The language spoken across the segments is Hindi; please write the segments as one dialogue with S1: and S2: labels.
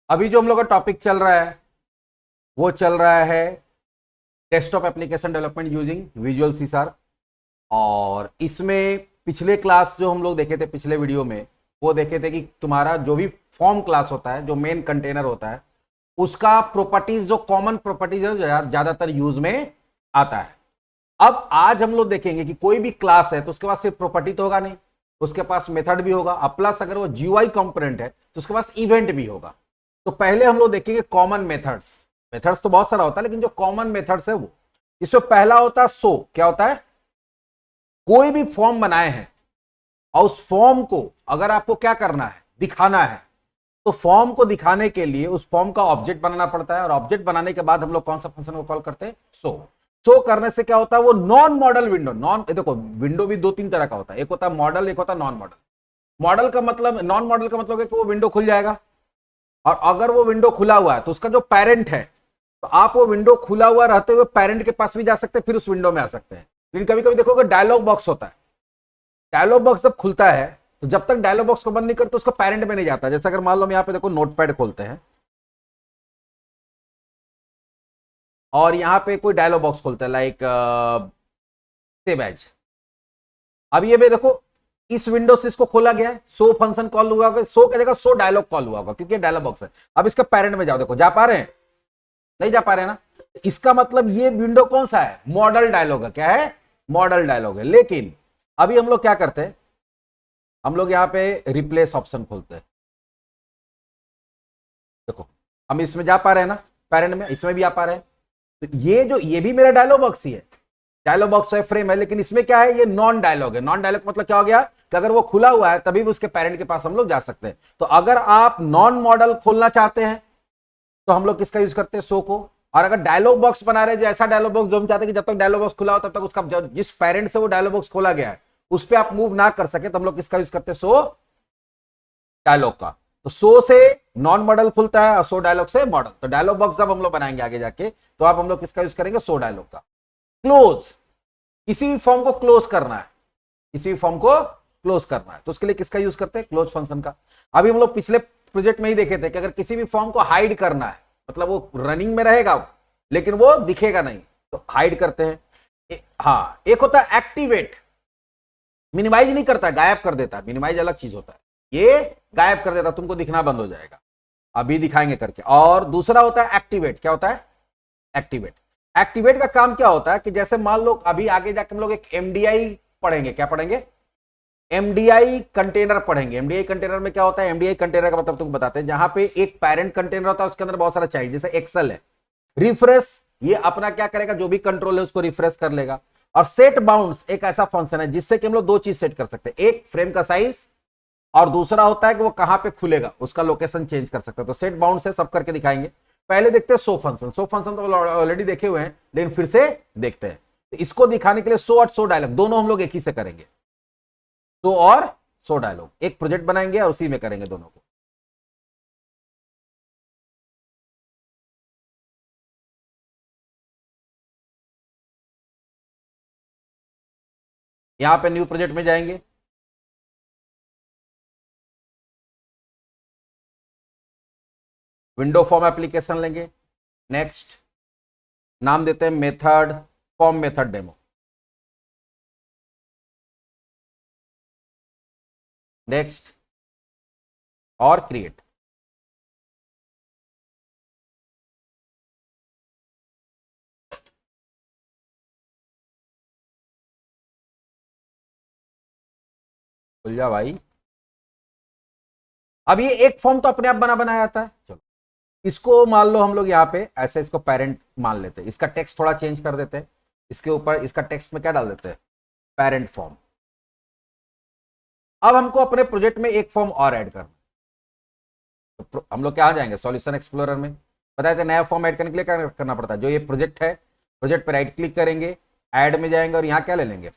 S1: अभी जो हम लोग का टॉपिक चल रहा है वो चल रहा है desktop application development using visual C sharp. और इसमें पिछले क्लास जो हम लोग देखे थे पिछले वीडियो में, वो देखे थे कि तुम्हारा जो भी फॉर्म क्लास होता है, जो मेन कंटेनर होता है, उसका प्रॉपर्टीज, जो कॉमन प्रॉपर्टीज है, ज्यादातर यूज में आता है। अब आज हम लोग देखेंगे कि कोई भी क्लास है तो उसके पास सिर्फ प्रॉपर्टी तो होगा नहीं, उसके पास मेथड भी होगा, और प्लस अगर वो जीयूआई कंपोनेंट है तो उसके पास इवेंट भी होगा। तो पहले हम लोग देखेंगे कॉमन मेथड्स। मेथड्स तो बहुत सारा होता है, लेकिन जो कॉमन मेथड्स है वो, इसमें पहला होता है सो। क्या होता है? कोई भी फॉर्म बनाए हैं और उस फॉर्म को अगर आपको क्या करना है, दिखाना है, तो फॉर्म को दिखाने के लिए उस फॉर्म का ऑब्जेक्ट बनाना पड़ता है। और ऑब्जेक्ट बनाने के बाद हम लोग कौन सा फंक्शन को कॉल करते हैं? सो। सो करने से क्या होता है? वो नॉन मॉडल विंडो, देखो विंडो भी दो तीन तरह का होता है, एक होता है मॉडल, एक होता है नॉन मॉडल। मॉडल का मतलब, नॉन मॉडल का मतलब है कि वो विंडो खुल जाएगा, और अगर वो विंडो खुला हुआ है तो उसका जो पेरेंट है, तो आप वो विंडो खुला हुआ रहते हुए पेरेंट के पास भी जा सकते हैं, फिर उस विंडो में आ सकते हैं। लेकिन कभी कभी देखोगे डायलॉग बॉक्स होता है, डायलॉग बॉक्स जब खुलता है तो जब तक डायलॉग बॉक्स को बंद नहीं करते उसका पेरेंट में नहीं जाता। जैसे अगर मान लो हम यहाँ पे देखो नोटपैड खोलते हैं और यहाँ पे कोई डायलॉग बॉक्स खोलता है, लाइक सेव एज। अब ये भी देखो, इस विंडो से इसको खोला गया है, सो फंक्शन कॉल हुआ होगा, सो क्या जगह सो डायलॉग कॉल हुआ होगा, क्योंकि डायलॉग बॉक्स है। अब इसका पेरेंट में जाओ, देखो जा पा रहे हैं? नहीं जा पा रहे हैं ना। इसका मतलब ये विंडो कौन सा है? मॉडल डायलॉग है। क्या है? मॉडल डायलॉग है। लेकिन अभी हम लोग क्या करते हैं, हम लोग यहाँ पे रिप्लेस ऑप्शन खोलते हैं। देखो हम इसमें जा पा रहे हैं ना, पेरेंट में, इसमें भी आ पा रहे हैं। तो ये भी मेरा डायलॉग बॉक्स ही है, डायलॉग बॉक्स है, फ्रेम है, लेकिन इसमें क्या है? ये नॉन डायलॉग है। नॉन डायलॉग मतलब क्या हो गया कि अगर वो खुला हुआ है तभी भी उसके पेरेंट के पास हम लोग जा सकते हैं। तो अगर आप नॉन मॉडल खोलना चाहते हैं तो हम लोग किसका यूज करते हैं? सो को। और अगर डायलॉग बॉक्स बना रहे हैं, जो ऐसा डायलॉग बॉक्स जो हम चाहते हैं कि जब तक डायलॉग बॉक्स खुला हो तब तक उसका जिस पेरेंट से वो डायलॉग बॉक्स खोला गया है उस पर आप मूव ना कर सके, तो हम लोग किसका यूज करते हैं? सो डायलॉग का। तो सो से नॉन मॉडल खुलता है और सो डायलॉग से मॉडल। तो डायलॉग बॉक्स जब हम लोग बनाएंगे आगे जाके, तो आप हम लोग किसका यूज करेंगे? सो डायलॉग का। क्लोज, किसी भी फॉर्म को क्लोज करना है, किसी भी फॉर्म को क्लोज करना है तो उसके लिए किसका यूज करते हैं? क्लोज फंक्शन का। अभी हम लोग पिछले प्रोजेक्ट में ही देखे थे कि अगर किसी भी फॉर्म को हाइड करना है, मतलब वो रनिंग में रहेगा लेकिन वो दिखेगा नहीं, तो हाइड करते हैं। हाँ, एक होता है एक्टिवेट, मिनिमाइज नहीं करता, गायब कर देता है। मिनिमाइज अलग चीज होता है, ये गायब कर देता, तुमको दिखना बंद हो जाएगा। अभी दिखाएंगे करके। और दूसरा होता है एक्टिवेट। क्या होता है? एक्टिवेट। एक्टिवेट का काम क्या होता है कि जैसे मान लो अभी आगे जाकर हम लोग एक एमडीआई पढ़ेंगे। क्या पढ़ेंगे? एमडीआई कंटेनर पढ़ेंगे। एमडीआई कंटेनर में क्या होता है? एमडीआई कंटेनर का मतलब तुमको बताते हैं, जहां पे एक पेरेंट कंटेनर होता है, उसके अंदर बहुत सारा चाइल्ड, जैसे एक्सेल है। रिफ्रेश, ये अपना क्या करेगा, जो भी कंट्रोल है उसको रिफ्रेश कर लेगा। और सेट बाउंड्स एक ऐसा फंक्शन है जिससे कि हम लोग दो चीज सेट कर सकते हैं, एक फ्रेम का साइज, और दूसरा होता है कि वो कहां पे खुलेगा, उसका लोकेशन चेंज कर सकते हैं। तो सेट बाउंड से सब करके दिखाएंगे। पहले देखते हैं सो फंक्शन। सो फंक्शन तो ऑलरेडी देखे हुए हैं, लेकिन फिर से देखते हैं। तो इसको दिखाने के लिए सो और सो डायलॉग दोनों हम लोग एक ही से करेंगे। सो और सो डायलॉग एक प्रोजेक्ट बनाएंगे और उसी में करेंगे दोनों को। यहां पे न्यू प्रोजेक्ट में जाएंगे, विंडो फॉर्म एप्लीकेशन लेंगे, नेक्स्ट, नाम देते हैं method form method demo, next, और क्रिएट। खुल जा भाई। अब ये एक फॉर्म तो अपने आप बना बनाया आता है। चलो इसको मान लो हम लोग यहाँ पे ऐसे इसको पेरेंट मान लेते हैं, इसका टेक्स्ट थोड़ा चेंज कर देते हैं, इसके ऊपर इसका टेक्स्ट में क्या डाल देते हैं? Parent form. अब हमको अपने प्रोजेक्ट में एक फॉर्म और ऐड करना, तो हम लोग क्या जाएंगे? सॉल्यूशन एक्सप्लोरर में। बताए थे नया फॉर्म ऐड करने के लिए क्या करना पड़ता है? जो ये प्रोजेक्ट है, प्रोजेक्ट पर राइट क्लिक करेंगे, ऐड में जाएंगे और यहाँ क्या ले लेंगे?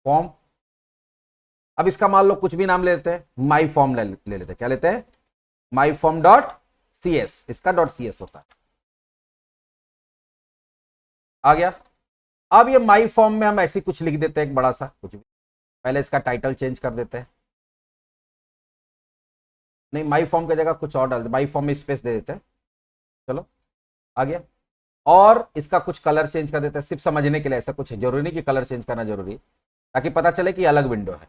S1: फॉर्म। अब इसका मान लो कुछ भी नाम ले लेते हैं, माई फॉर्म ले लेते हैं। क्या लेते हैं? My form dot C S, इसका डॉट सी एस होता है। आ गया। अब ये माई फॉर्म में हम ऐसे कुछ लिख देते हैं, एक बड़ा सा कुछ भी। पहले इसका टाइटल चेंज कर देते हैं, नहीं, माई फॉर्म की जगह कुछ और डाल दे, माई फॉर्म में स्पेस दे देते हैं। चलो आ गया। और इसका कुछ कलर चेंज कर देते हैं, सिर्फ समझने के लिए, ऐसा कुछ है जरूरी नहीं कि कलर चेंज करना जरूरी है, ताकि पता चले कि अलग विंडो है।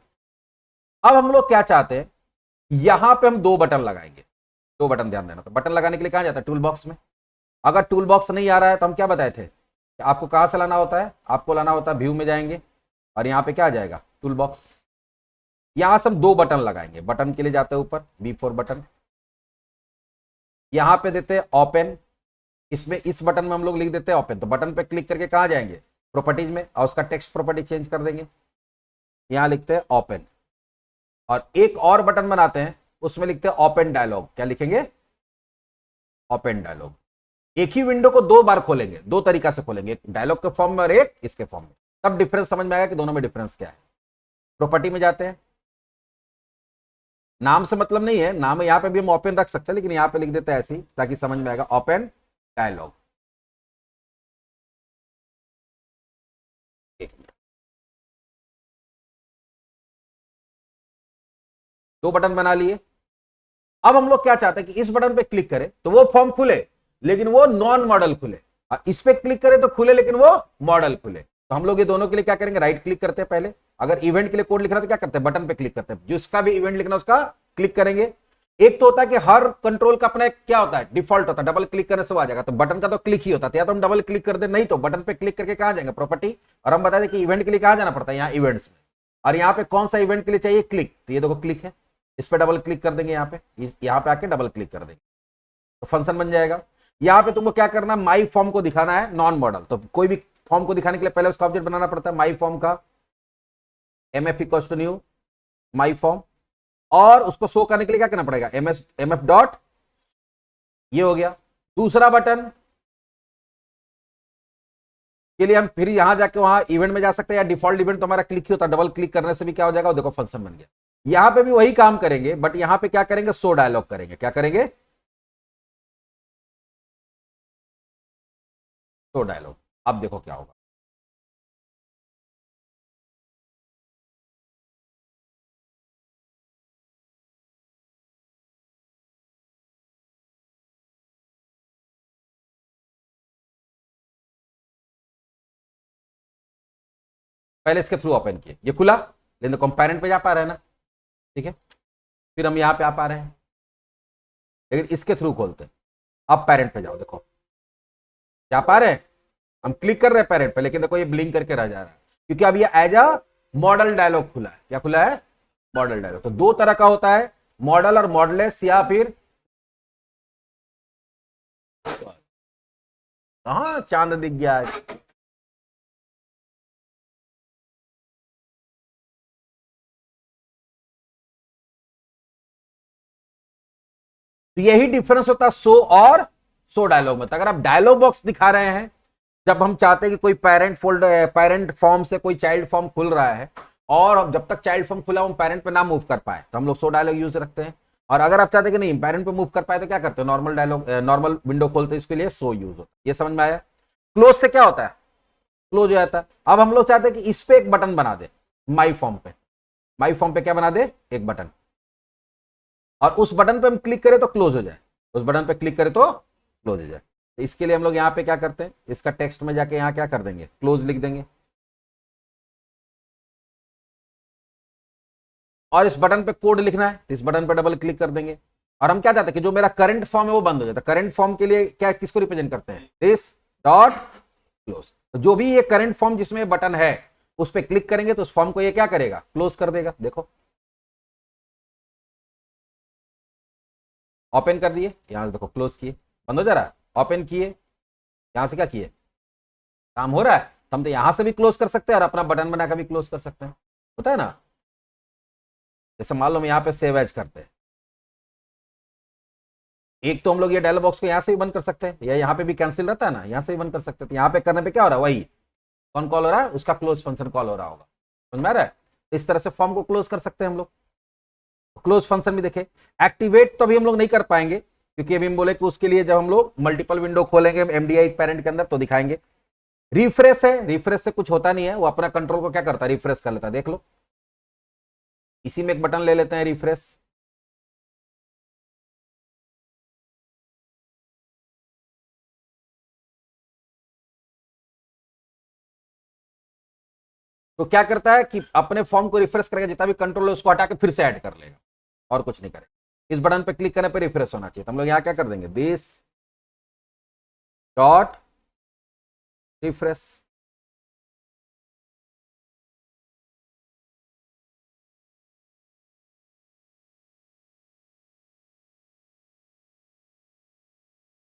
S1: अब हम लोग क्या चाहते हैं, यहां पे हम दो बटन लगाएंगे, दो बटन ध्यान देना। तो बटन लगाने के लिए कहां जाता है, टूल बॉक्स में। अगर टूल बॉक्स नहीं आ रहा है तो हम क्या बताए थे कि आपको कहां से लाना होता है, आपको लाना होता है व्यू में जाएंगे और यहां पे क्या आ जाएगा, टूल बॉक्स। यहां से हम दो बटन लगाएंगे, बटन के लिए जाते हैं ऊपर B4 बटन, यहां पे देते हैं ओपन, इसमें इस बटन में हम लोग लिख देते हैं ओपन। तो बटन पे क्लिक करके कहां जाएंगे, प्रॉपर्टीज में, और उसका टेक्स्ट प्रॉपर्टी चेंज कर देंगे, यहां लिखते हैं ओपन। और एक और बटन बनाते हैं, उसमें लिखते हैं ओपन डायलॉग। क्या लिखेंगे, ओपन डायलॉग। एक ही विंडो को दो बार खोलेंगे, दो तरीका से खोलेंगे, एक डायलॉग के फॉर्म में और एक इसके फॉर्म में। तब डिफरेंस समझ में आएगा कि दोनों में डिफरेंस क्या है। प्रॉपर्टी में जाते हैं, नाम से मतलब नहीं है, नाम यहां पे भी हम ओपन रख सकते हैं, लेकिन यहां पे लिख देते हैं ऐसी, ताकि समझ में आएगा, ओपन डायलॉग। दो बटन बना लिए। अब हम लोग क्या चाहते हैं कि इस बटन पे क्लिक करें तो वो फॉर्म खुले, लेकिन वो नॉन मॉडल खुले, और इस पे क्लिक करें तो खुले लेकिन वो मॉडल खुले। तो हम लोग ये दोनों के लिए क्या करेंगे, राइट क्लिक करते हैं पहले। अगर इवेंट के लिए कोड लिखना तो क्या करते हैं, बटन पे क्लिक करते हैं, जिसका भी इवेंट लिखना उसका क्लिक करेंगे। एक तो होता है कि हर कंट्रोल का अपना क्या होता है, डिफॉल्ट होता है, डबल क्लिक करने से आ जाएगा। तो बटन का तो क्लिक ही होता है, या तो हम डबल क्लिक कर दे, नहीं तो बटन पे क्लिक करके कहां जाएंगे, प्रॉपर्टी। और हम बता दें कि इवेंट के लिए कहां जाना पड़ता है, यहाँ इवेंट्स में। और यहाँ पे कौन सा इवेंट के लिए चाहिए, क्लिक, तो ये देखो क्लिक है, इस पे डबल क्लिक कर देंगे, यहाँ पे आके डबल क्लिक कर देंगे तो फंक्शन बन जाएगा। यहाँ पे तुमको क्या करना है, माई फॉर्म को दिखाना है नॉन मॉडल। तो कोई भी फॉर्म को दिखाने के लिए पहले उसका ऑब्जेक्ट बनाना पड़ता है, माई फॉर्म का mf equal to new my form. और उसको शो करने के लिए क्या करना पड़ेगा, mf डॉट, ये हो गया। दूसरा बटन के लिए हम फिर यहां जाके वहां इवेंट में जा सकते हैं, या डिफॉल्ट इवेंट तो हमारा क्लिक ही होता है, डबल क्लिक करने से भी क्या हो जाएगा, देखो फंक्शन बन गया। यहां पे भी वही काम करेंगे, बट यहां पे क्या करेंगे, शो डायलॉग करेंगे। क्या करेंगे, शो डायलॉग। अब देखो क्या होगा, पहले इसके थ्रू ओपन किए, ये खुला, लेकिन देखो हम पेरेंट पे जा पा रहे हैं ना, ठीक है। फिर हम यहां पे आ पा रहे हैं, लेकिन इसके थ्रू खोलते हैं। अब पेरेंट पे जाओ, देखो जा पा रहे हैं, हम क्लिक कर रहे हैं पेरेंट पे, लेकिन देखो ये ब्लिंक करके रह जा रहा है, क्योंकि अब ये एज अ मॉडल डायलॉग खुला है। क्या खुला है, मॉडल डायलॉग। तो दो तरह का होता है, मॉडल और मॉडलेस, या फिर हाँ चांद दिख गया है। तो यही डिफरेंस होता है शो और शो डायलॉग में। तो अगर आप डायलॉग बॉक्स दिखा रहे हैं, जब हम चाहते हैं कि कोई पेरेंट फॉर्म से कोई चाइल्ड फॉर्म खुल रहा है, और जब तक चाइल्ड फॉर्म खुला हम पेरेंट पे ना मूव कर पाए, तो हम लोग शो डायलॉग यूज रखते हैं। और अगर आप चाहते हैं कि नहीं पेरेंट पे मूव कर पाए, तो क्या करते हैं, नॉर्मल डायलॉग, नॉर्मल विंडो खोलते हैं, इसके लिए शो यूज होता है। ये समझ में आया। क्लोज से क्या होता है, क्लोज हो जाता है। अब हम लोग चाहते हैं कि इस पे एक बटन बना दे, माई फॉर्म पे, माई फॉर्म पे क्या बना दे, एक बटन, और उस बटन पे हम क्लिक करें तो क्लोज हो जाए, उस बटन पे क्लिक करें तो क्लोज हो जाए। तो इसके लिए हम लोग यहाँ पे क्या करते हैं, इसका टेक्स्ट में जाके यहाँ क्या कर देंगे, क्लोज लिख देंगे। और इस बटन पे कोड लिखना है, तो इस बटन पे डबल क्लिक कर देंगे। और हम क्या चाहते हैं कि जो मेरा करंट फॉर्म है वो बंद हो जाता है। करंट फॉर्म के लिए क्या, किसको रिप्रेजेंट करते हैं, दिस डॉट क्लोज। तो जो भी ये करंट फॉर्म जिसमें बटन है, उस पर क्लिक करेंगे तो उस फॉर्म को ये क्या करेगा, क्लोज कर देगा। देखो ओपन कर दिए, यहां से देखो क्लोज किए, बंद हो जा रहा है, ओपन किए, यहां से क्या किए, काम हो रहा है। तो हम तो यहां से भी क्लोज कर सकते हैं और अपना बटन बनाकर भी क्लोज कर सकते हैं, होता है ना। जैसे मान लो हम यहाँ पे सेव एज करते हैं, एक तो हम लोग ये डायलॉग बॉक्स को यहाँ से भी बंद कर सकते हैं, या यहाँ पे भी कैंसिल रहता है ना, यहाँ से भी बंद कर सकते हैं। तो यहाँ पे करने पे क्या हो रहा है, वही कौन कॉल हो रहा है, उसका क्लोज फंक्शन कॉल हो रहा होगा, समझ में आ रहा है। इस तरह से फॉर्म को क्लोज कर सकते हैं हम लोग। क्लोज फंक्शन भी देखे, एक्टिवेट तो अभी हम लोग नहीं कर पाएंगे, क्योंकि अभी हम बोले कि उसके लिए जब हम लोग मल्टीपल विंडो खोलेंगे एमडीआई पेरेंट के अंदर तो दिखाएंगे। रिफ्रेश है, रिफ्रेश से कुछ होता नहीं है, वो अपना कंट्रोल को क्या करता है, रिफ्रेश कर लेता है। देख लो, इसी में एक बटन ले लेते हैं रिफ्रेश, तो क्या करता है कि अपने फॉर्म को रिफ्रेश करेगा, जितना भी कंट्रोल है उसको हटा के फिर से ऐड कर लेगा, और कुछ नहीं करेगा। इस बटन पे क्लिक करने पे रिफ्रेश होना चाहिए। तो हम लोग यहां क्या कर देंगे, दिस डॉट रिफ्रेश।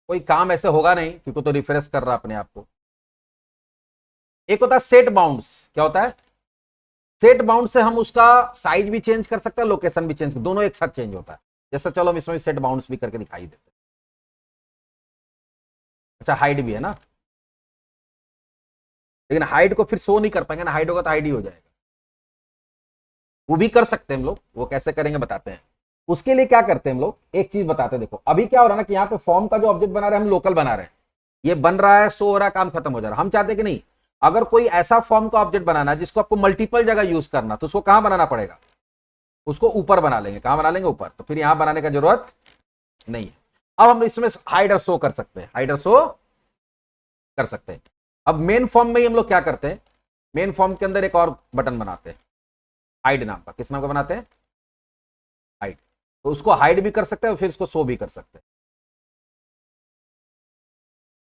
S1: कोई काम ऐसे होगा नहीं क्योंकि तो रिफ्रेश कर रहा अपने आप को। एक होता है सेट बाउंड्स। क्या होता है? सेट बाउंड से हम उसका साइज भी चेंज कर सकते हैं, लोकेशन भी चेंज, दोनों एक साथ चेंज होता है। जैसे चलो हम इसमें सेट बाउंड्स भी करके दिखाई देते हैं। अच्छा, हाइड भी है ना, लेकिन हाइड को फिर शो नहीं कर पाएंगे ना, हाइड होगा तो हाइड ही हो जाएगा। वो भी कर सकते हैं हम लोग, वो कैसे करेंगे बताते हैं। उसके लिए क्या करते हैं हम लोग, एक चीज बताते हैं। देखो अभी क्या हो रहा है ना कि यहाँ पे फॉर्म का जो ऑब्जेक्ट बना रहे हैं हम लोकल बना रहे हैं, ये बन रहा है, शो हो रहा है, काम खत्म हो जा रहा है। हम चाहते हैं कि नहीं, अगर कोई ऐसा फॉर्म का ऑब्जेक्ट बनाना है जिसको आपको मल्टीपल जगह यूज करना, तो उसको कहां बनाना पड़ेगा, उसको ऊपर बना लेंगे। कहां बना लेंगे? ऊपर। तो फिर यहां बनाने का जरूरत नहीं है। अब हम इसमें हाइड और शो कर सकते हैं, हाइड और शो कर सकते हैं। अब मेन फॉर्म में ही हम लोग क्या करते हैं, मेन फॉर्म के अंदर एक और बटन बनाते हैं हाइड नाम का। किस नाम का बनाते हैं? हाइड। तो उसको हाइड भी कर सकते हैं और फिर उसको शो भी कर सकते हैं।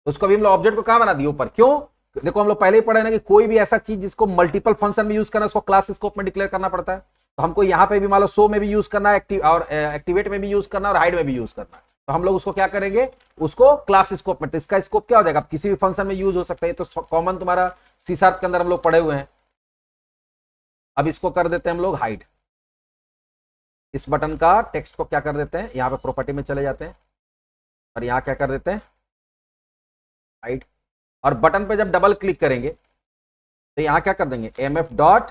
S1: उसको भी हम लोग ऑब्जेक्ट को कहां बना दिए? ऊपर। क्यों? देखो हम लोग पहले ही पढ़े ना कि कोई भी ऐसा चीज जिसको मल्टीपल फंक्शन में यूज करना है उसको क्लास स्कोप में डिक्लेयर करना पड़ता है। तो हमको यहां पे भी मान लो शो में भी यूज करना है, और एक्टिवेट में भी यूज करना है, और हाइड में भी यूज करना है। तो हम लोग उसको क्या करेंगे, उसको क्लास स्कोप में। तो इसका स्कोप क्या हो जाएगा, किसी भी फंक्शन में यूज हो सकता है। तो कॉमन तुम्हारा सी शार्प के अंदर हम लोग पढ़े हुए हैं। अब इसको कर देते हैं हम लोग हाइड। इस बटन का टेक्स्ट को क्या कर देते हैं, यहां पे प्रॉपर्टी में चले जाते हैं और यहां क्या कर देते हैं, हाइड। और बटन पे जब डबल क्लिक करेंगे तो यहां क्या कर देंगे, एमएफ डॉट,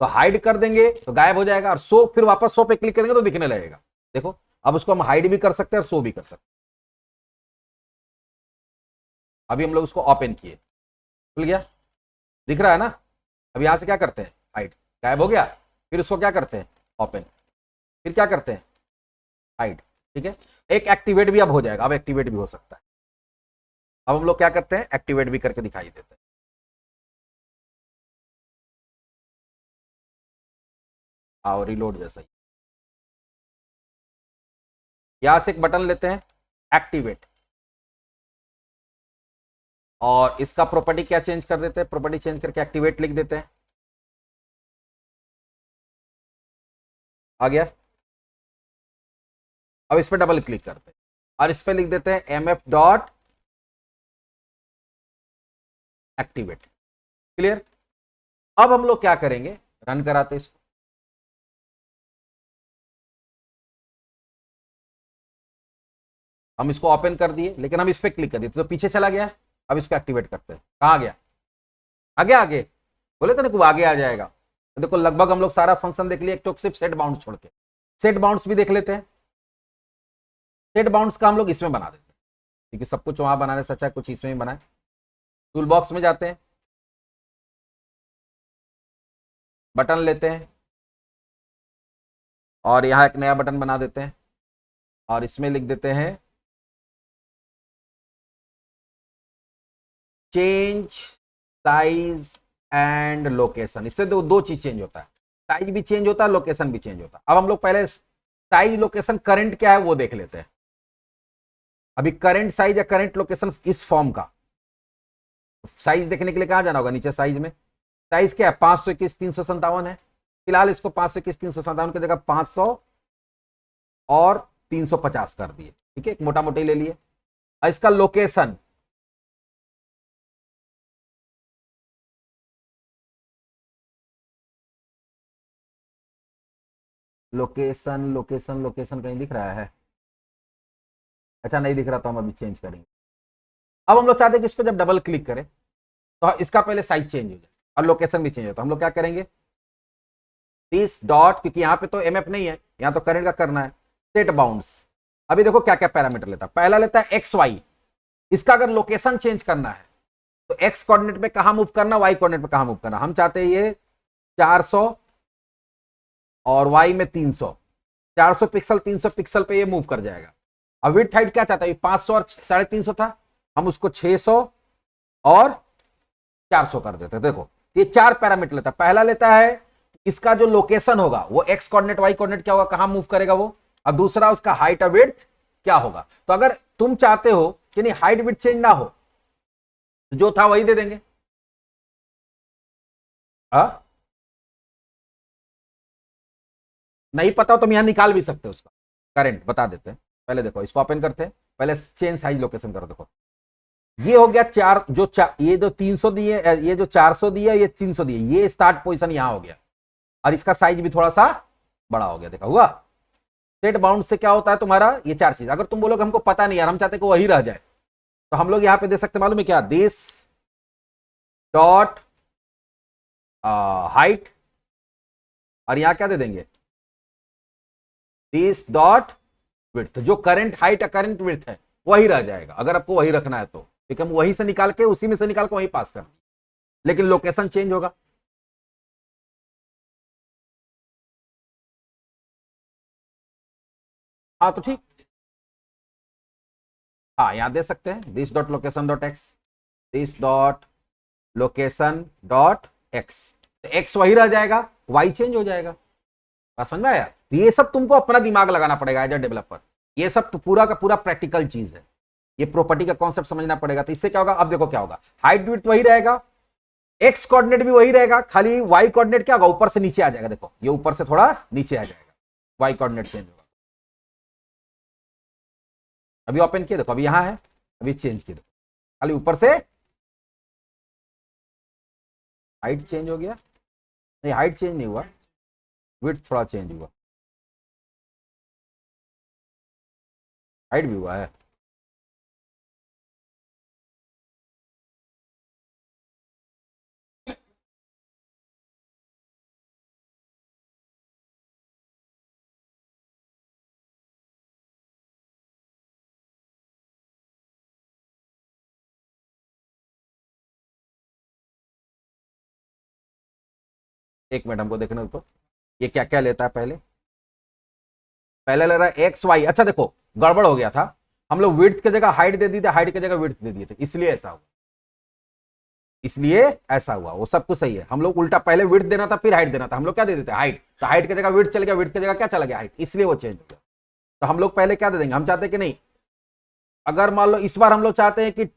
S1: तो हाइड कर देंगे तो गायब हो जाएगा। और शो, फिर वापस शो पे क्लिक करेंगे तो दिखने लगेगा। देखो अब उसको हम हाइड भी कर सकते हैं और शो भी कर सकते हैं। अभी हम लोग उसको ओपन किए, खुल गया, दिख रहा है ना। अब यहां से क्या करते हैं, हाइड, गायब हो गया। फिर उसको क्या करते हैं, ओपन, फिर क्या करते हैं, हाइड। ठीक है, एक एक्टिवेट भी अब हो जाएगा, अब एक्टिवेट भी हो सकता है। अब हम लोग क्या करते हैं, एक्टिवेट भी करके दिखाई देते हैं। आओ रिलोड जैसा ही, यहां से एक बटन लेते हैं एक्टिवेट, और इसका प्रॉपर्टी क्या चेंज कर देते हैं, प्रॉपर्टी चेंज करके एक्टिवेट लिख देते हैं। आ गया। अब इस पर डबल क्लिक करते हैं और इस पर लिख देते हैं एमएफ डॉट एक्टिवेट। क्लियर। अब हम लोग क्या करेंगे, रन कराते हैं इसको। हम इसको ओपन कर दिए, लेकिन हम इस पर क्लिक कर दिए तो पीछे चला गया। अब इसको एक्टिवेट करते हैं, कहां गया, आगे आगे, बोले तो ना आगे आ जाएगा। तो देखो लगभग हम लोग सारा फंक्शन देख लिया, एक तो सिर्फ सेट बाउंड छोड़ के। सेट बाउंड्स भी देख लेते हैं। सेट बाउंड्स का हम लोग इसमें बना देते हैं, क्योंकि सब कुछ वहां बनाने से अच्छा कुछ इसमें ही बनाए। टूल बॉक्स में जाते हैं, बटन लेते हैं और यहां एक नया बटन बना देते हैं और इसमें लिख देते हैं चेंज साइज एंड लोकेशन। इससे दो चीज चेंज होता है, साइज भी चेंज होता है, लोकेशन भी चेंज होता है। अब हम लोग पहले साइज लोकेशन करंट क्या है वो देख लेते हैं। अभी करंट साइज या करंट लोकेशन इस फॉर्म का साइज देखने के लिए कहां जाना होगा, नीचे साइज में। साइज क्या है, 521 357 है। फिलहाल इसको 521 357 की जगह 500 और 350 कर दिए। ठीक है, एक मोटा मोटी ले लिए। इसका लोकेशन, लोकेशन लोकेशन लोकेशन कहीं दिख रहा है? अच्छा नहीं दिख रहा, तो हम अभी चेंज करेंगे। अब हम लोग चाहते हैं कि इस पर जब डबल क्लिक करें तो इसका पहले साइज चेंज हो जाए और लोकेशन भी चेंज हो। तो हम लोग क्या करेंगे, इस डॉट, क्योंकि यहां पे तो एमएफ नहीं है, यहां तो करंट का करना है, सेट बाउंड्स। अभी देखो क्या क्या पैरामीटर लेता है। पहला लेता है एक्स वाई, इसका अगर लोकेशन चेंज करना है तो एक्स कोऑर्डिनेट पे कहां मूव करना, वाई कोऑर्डिनेट पे कहां मूव करना। हम चाहते हैं ये 400 और वाई में 300, 400 पिक्सल 300 पिक्सल पे ये मूव कर जाएगा। अब विड्थ हाइट क्या चाहता है, 500 और 350 था, हम उसको 600 और 400 कर देते। देखो ये 4 पैरामीटर लेता है। पहला लेता है इसका जो लोकेशन होगा वो एक्स कोऑर्डिनेट वाई कोऑर्डिनेट क्या होगा, कहां मूव करेगा वो, और दूसरा उसका हाइट और विड्थ क्या होगा। तो अगर तुम चाहते हो कि नहीं हाइट विड्थ चेंज ना हो तो जो था वही दे देंगे। नहीं पता हो तो हम यहां निकाल भी सकते हो उसका करंट, बता देते हैं। पहले देखो इसको ओपन करते हैं, पहले चेंज साइज लोकेशन करो। देखो ये हो गया ये जो 300 दिए, ये जो 400 दिया, ये 300 दिए, ये स्टार्ट पोजीशन यहां हो गया और इसका साइज भी थोड़ा सा बड़ा हो गया। देखा हुआ सेट बाउंड से क्या होता है तुम्हारा, ये 4 चीज। अगर तुम बोलोगे हमको पता नहीं यार, हम चाहते कि वही रह जाए, तो हम लोग यहां पे दे सकते मालूम है क्या, दिस डॉट हाइट, और यहां क्या दे देंगे, दिस डॉट विड्थ। जो करंट हाइट या करंट विड्थ है वही रह जाएगा, अगर आपको वही रखना है तो, क्योंकि हम वहीं से निकाल के उसी में से निकाल के वहीं पास करना, लेकिन लोकेशन चेंज होगा। हाँ तो ठीक, हाँ यहां दे सकते हैं this dot location dot x, this dot location dot x. X वही रह जाएगा, वाई चेंज हो जाएगा। बात समझ में आया। तो ये सब तुमको अपना दिमाग लगाना पड़ेगा एज अ डेवलपर, ये सब तो पूरा का पूरा प्रैक्टिकल चीज है, ये प्रॉपर्टी का कॉन्सेप्ट समझना पड़ेगा। तो इससे क्या होगा, अब देखो क्या होगा, हाइट विड्थ वही रहेगा, एक्स कोऑर्डिनेट भी वही रहेगा, खाली वाई कोऑर्डिनेट क्या होगा, ऊपर से नीचे आ जाएगा। देखो ये ऊपर से थोड़ा नीचे आ जाएगा, वाई कोऑर्डिनेट चेंज होगा। अभी ओपन किया देखो, अभी यहां है, अभी चेंज किया देखो, खाली ऊपर से हाइट चेंज हो गया, नहीं हाइट चेंज नहीं हुआ, विड्थ थोड़ा चेंज हुआ, हाइट भी हुआ है। एक मिनट हमको देखने दो, ये क्या क्या लेता है। पहले पहले ले रहा है एक्स वाई। अच्छा देखो गड़बड़ हो गया था, हम लोग विड्थ की जगह हाइट दे दिए थे, हाइट की जगह विड्थ दे दिए थे, इसलिए ऐसा हुआ, इसलिए ऐसा हुआ। वो सब कुछ सही है, हम लोग उल्टा पहले विड्थ देना था फिर हाइट देना था, हम लोग क्या दे देते हाइट, तो हाइट की जगह विड्थ चल गया, विड्थ की जगह क्या चला गया हाइट, इसलिए वो चेंज हो गया। तो हम लोग पहले क्या दे देंगे, हम चाहते हैं कि नहीं, अगर मान लो इस बार हम लोग चाहते हैं कि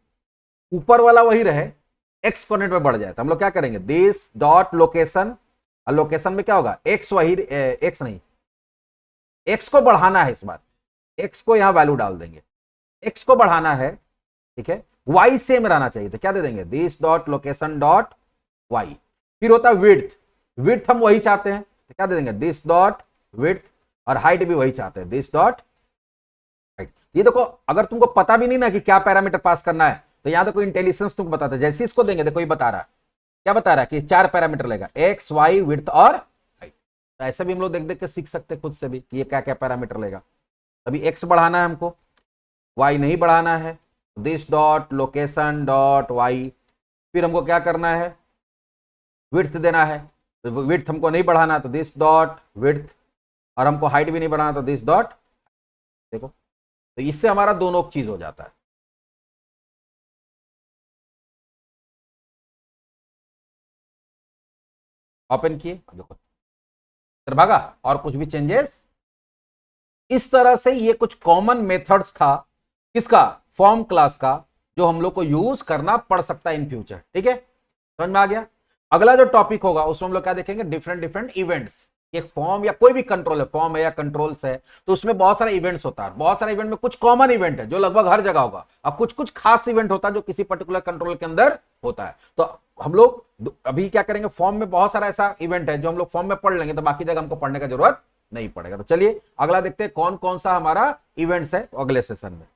S1: ऊपर वाला वही रहे, एक्स कोऑर्डिनेट में बढ़ जाए, तो हम लोग क्या करेंगे, दिस डॉट लोकेशन, और लोकेशन में क्या होगा, एक्स वही, एक्स नहीं, एक्स को बढ़ाना है इस बार, एक्स को यहां वैल्यू डाल देंगे, एक्स को बढ़ाना है, ठीक है। वाई सेम रहना चाहिए, तो क्या दे देंगे, this dot location dot Y. फिर होता है विड्थ, विड्थ हम वही चाहते हैं, तो क्या दे देंगे, दिस डॉट विड्थ, और हाइट भी वही चाहते हैं, दिस डॉट हाइट। ये देखो अगर तुमको पता भी नहीं ना कि क्या पैरामीटर पास करना है, तो यहां देखो इंटेलिजेंस तुमको बताता है, जैसे इसको देंगे देखो ये बता रहा है, क्या बता रहा है कि 4 पैरामीटर लेगा, एक्स वाई विड्थ और हाइट। तो ऐसा भी हम लोग देख देख के सीख सकते हैं खुद से भी, ये क्या क्या पैरामीटर लेगा। अभी एक्स बढ़ाना है हमको, वाई नहीं बढ़ाना है, this dot location dot Y. फिर हमको क्या करना है, विड्थ देना है, तो विड्थ हमको नहीं बढ़ाना, तो दिस डॉट विड्थ, और हमको हाइट भी नहीं बढ़ाना, तो दिस डॉट। देखो तो इससे हमारा दोनों चीज हो जाता है। ओपन किए, देखो फिर भागा, और कुछ भी चेंजेस। इस तरह से ये कुछ कॉमन मेथड्स था किसका, फॉर्म क्लास का, जो हम लोग को यूज करना पड़ सकता है इन फ्यूचर। ठीक है, समझ में आ गया। अगला जो टॉपिक होगा उसमें हम लोग क्या देखेंगे, डिफरेंट डिफरेंट इवेंट्स। एक फॉर्म या कोई भी कंट्रोल है, फॉर्म है या कंट्रोल्स है, तो उसमें बहुत सारे इवेंट्स होता है। बहुत सारे इवेंट में कुछ कॉमन इवेंट है जो लगभग हर जगह होगा, और कुछ कुछ खास इवेंट होता है जो किसी पर्टिकुलर कंट्रोल के अंदर होता है। तो हम लोग अभी क्या करेंगे, फॉर्म में बहुत सारा ऐसा इवेंट है जो हम लोग फॉर्म में पढ़ लेंगे, तो बाकी जगह हमको पढ़ने का जरूरत नहीं पड़ेगा। तो चलिए अगला देखते हैं कौन कौन सा हमारा इवेंट्स है अगले सेशन में।